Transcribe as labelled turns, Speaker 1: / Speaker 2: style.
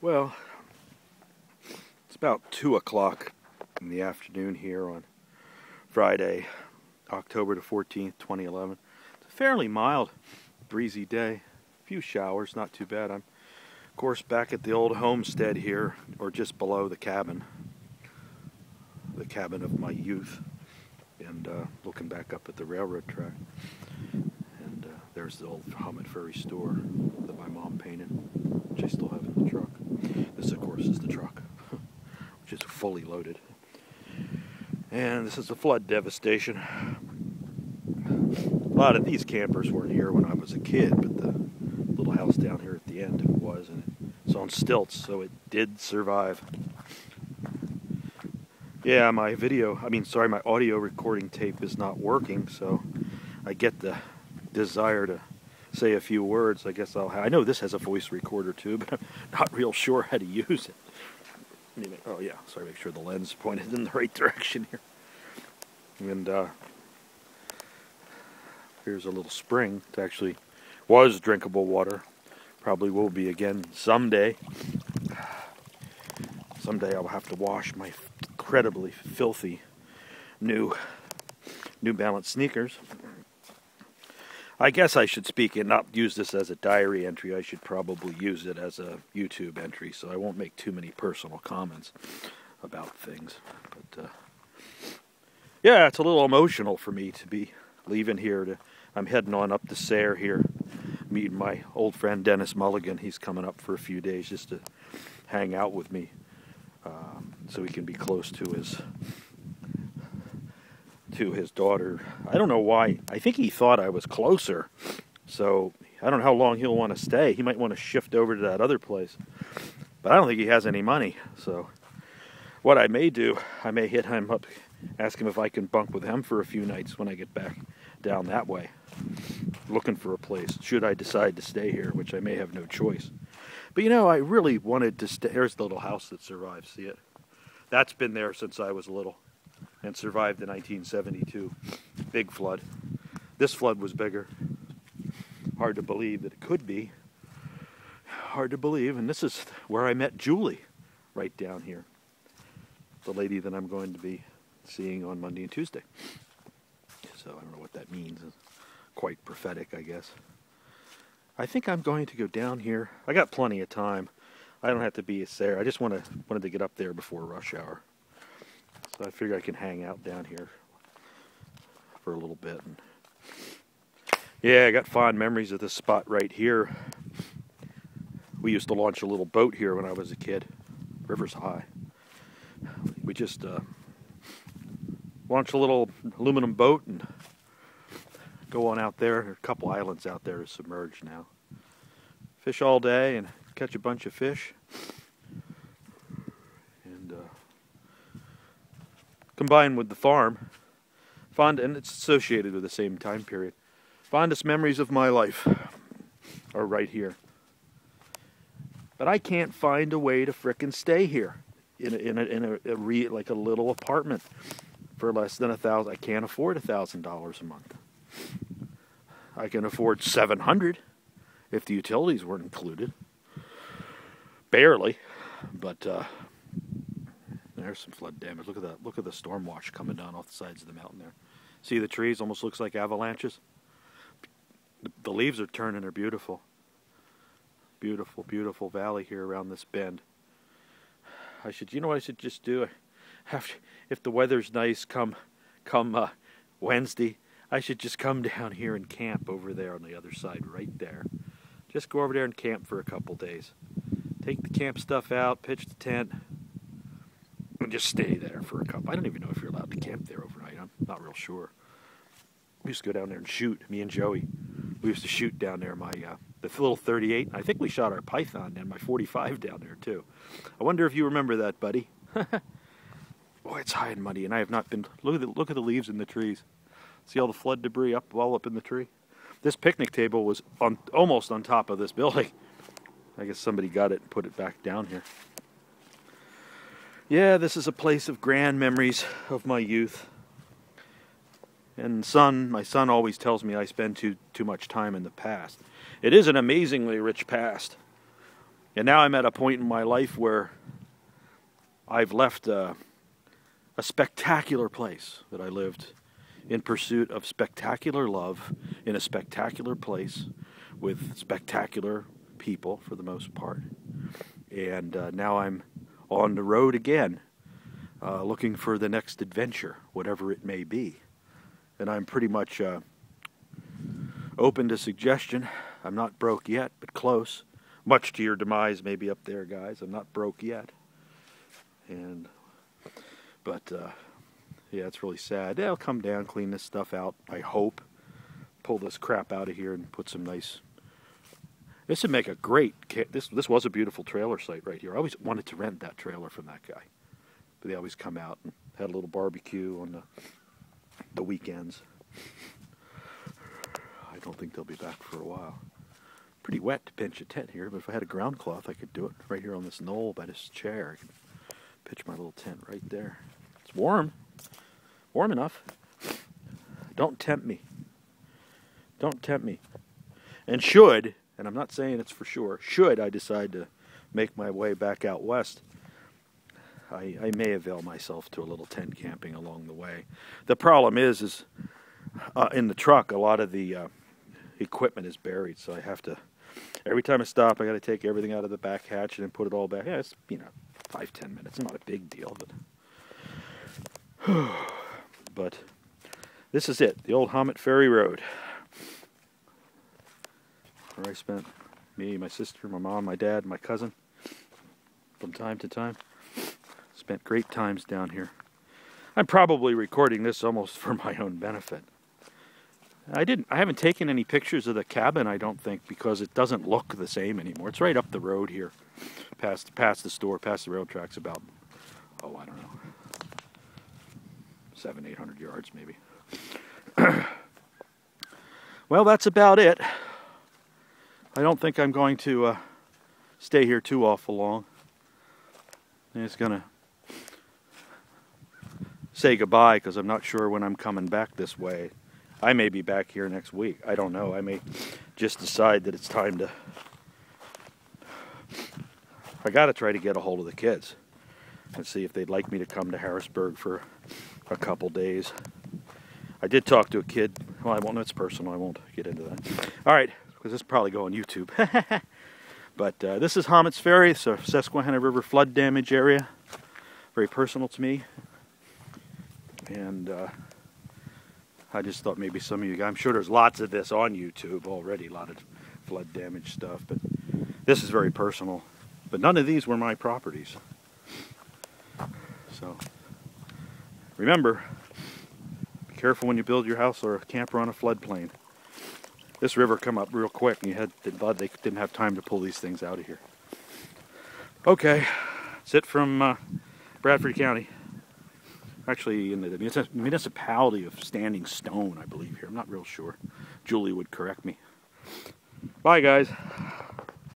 Speaker 1: Well, it's about 2 o'clock in the afternoon here on Friday, October the 14th, 2011. It's a fairly mild, breezy day. A few showers, not too bad. I'm, of course, back at the old homestead here, or just below the cabin of my youth, and looking back up at the railroad track. And there's the old Hum and Furry store that my mom painted, which I still have in the truck. This, of course, is the truck, which is fully loaded. And this is the flood devastation. A lot of these campers weren't here when I was a kid, but the little house down here at the end was, and it's on stilts, so it did survive. Yeah, my audio recording tape is not working, so I get the desire to say a few words. I guess I know this has a voice recorder too, but I'm not real sure how to use it. Oh yeah, sorry, make sure the lens pointed in the right direction here. And here's a little spring. It actually was drinkable water. Probably will be again someday. Someday I'll have to wash my incredibly filthy New Balance sneakers. I guess I should speak and not use this as a diary entry. I should probably use it as a YouTube entry, so I won't make too many personal comments about things. But yeah, it's a little emotional for me to be leaving here. I'm heading on up to Sayre here, meeting my old friend Dennis Mulligan. He's coming up for a few days just to hang out with me, so he can be close to his daughter. I don't know why. I think he thought I was closer, so I don't know how long he'll want to stay. He might want to shift over to that other place, but I don't think he has any money. So what I may do, I may hit him up, ask him if I can bunk with him for a few nights when I get back down that way, looking for a place, should I decide to stay here, which I may have no choice. But you know, I really wanted to stay. Here's the little house that survived, see it? That's been there since I was little and survived the 1972 big flood. This flood was bigger. Hard to believe that it could be. Hard to believe. And this is where I met Julie, right down here. The lady that I'm going to be seeing on Monday and Tuesday. So I don't know what that means. It's quite prophetic, I guess. I think I'm going to go down here. I got plenty of time. I don't have to be there. I just wanted to get up there before rush hour. So I figure I can hang out down here for a little bit. And yeah, I got fond memories of this spot right here. We used to launch a little boat here when I was a kid. River's high. We just launch a little aluminum boat and go on out there. There are a couple islands out there submerged now. Fish all day and catch a bunch of fish. And combined with the farm, and it's associated with the same time period. Fondest memories of my life are right here. But I can't find a way to frickin' stay here like a little apartment for less than $1,000. I can't afford $1,000 a month. I can afford $700 if the utilities weren't included. Barely, but there's some flood damage. Look at that! Look at the storm wash coming down off the sides of the mountain there. See the trees? Almost looks like avalanches. The leaves are turning. They're beautiful. Beautiful, beautiful valley here around this bend. You know what I should just do? If the weather's nice, come Wednesday, I should just come down here and camp over there on the other side, right there. Just go over there and camp for a couple days. Take the camp stuff out, pitch the tent, and just stay there for a couple. I don't even know if you're allowed to camp there overnight. I'm not real sure. We used to go down there and shoot. Me and Joey, we used to shoot down there. The little 38. I think we shot our Python and my 45 down there too. I wonder if you remember that, buddy. Boy, it's high and muddy, and I have not been. Look at the leaves in the trees. See all the flood debris all up in the tree. This picnic table was almost on top of this building. I guess somebody got it and put it back down here. Yeah, this is a place of grand memories of my youth. And my son always tells me I spend too much time in the past. It is an amazingly rich past. And now I'm at a point in my life where I've left a spectacular place that I lived in pursuit of spectacular love in a spectacular place with spectacular people for the most part. And now I'm on the road again, looking for the next adventure, whatever it may be. And I'm pretty much open to suggestion. I'm not broke yet, but close. Much to your demise, maybe up there, guys. I'm not broke yet. But yeah, it's really sad. Yeah, I'll come down, clean this stuff out, I hope. Pull this crap out of here and put some nice... This would make a great... This was a beautiful trailer site right here. I always wanted to rent that trailer from that guy. But they always come out and had a little barbecue on the weekends. I don't think they'll be back for a while. Pretty wet to pinch a tent here, but if I had a ground cloth, I could do it right here on this knoll by this chair. I could pitch my little tent right there. It's warm. Warm enough. Don't tempt me. Don't tempt me. And should, and I'm not saying it's for sure, should I decide to make my way back out west, I may avail myself to a little tent camping along the way. The problem is in the truck, a lot of the equipment is buried, so I have to, every time I stop, I got to take everything out of the back hatch and then put it all back. Yeah, it's, 5-10 minutes. It's not a big deal, but this is it, the old Hammett Ferry Road, where I spent, me, my sister, my mom, my dad, my cousin, from time to time. Spent great times down here. I'm probably recording this almost for my own benefit. I haven't taken any pictures of the cabin, I don't think, because it doesn't look the same anymore. It's right up the road here, past the store, past the rail tracks, about, I don't know, 700-800 yards maybe. Well, that's about it. I don't think I'm going to stay here too awful long. I'm just going to say goodbye because I'm not sure when I'm coming back this way. I may be back here next week. I don't know. I may just decide that it's time to... I got to try to get a hold of the kids and see if they'd like me to come to Harrisburg for a couple days. I did talk to a kid. Well, I won't. It's personal. I won't get into that. All right, because this will probably go on YouTube. But this is Hammett's Ferry. It's a Susquehanna River flood damage area. Very personal to me. And I just thought maybe some of you guys, I'm sure there's lots of this on YouTube already, a lot of flood damage stuff, but this is very personal. But none of these were my properties. So remember, be careful when you build your house or a camper on a floodplain. This river come up real quick and they didn't have time to pull these things out of here. Okay, that's it from Bradford County. Actually in the municipality of Standing Stone, I believe here. I'm not real sure. Julie would correct me. Bye, guys.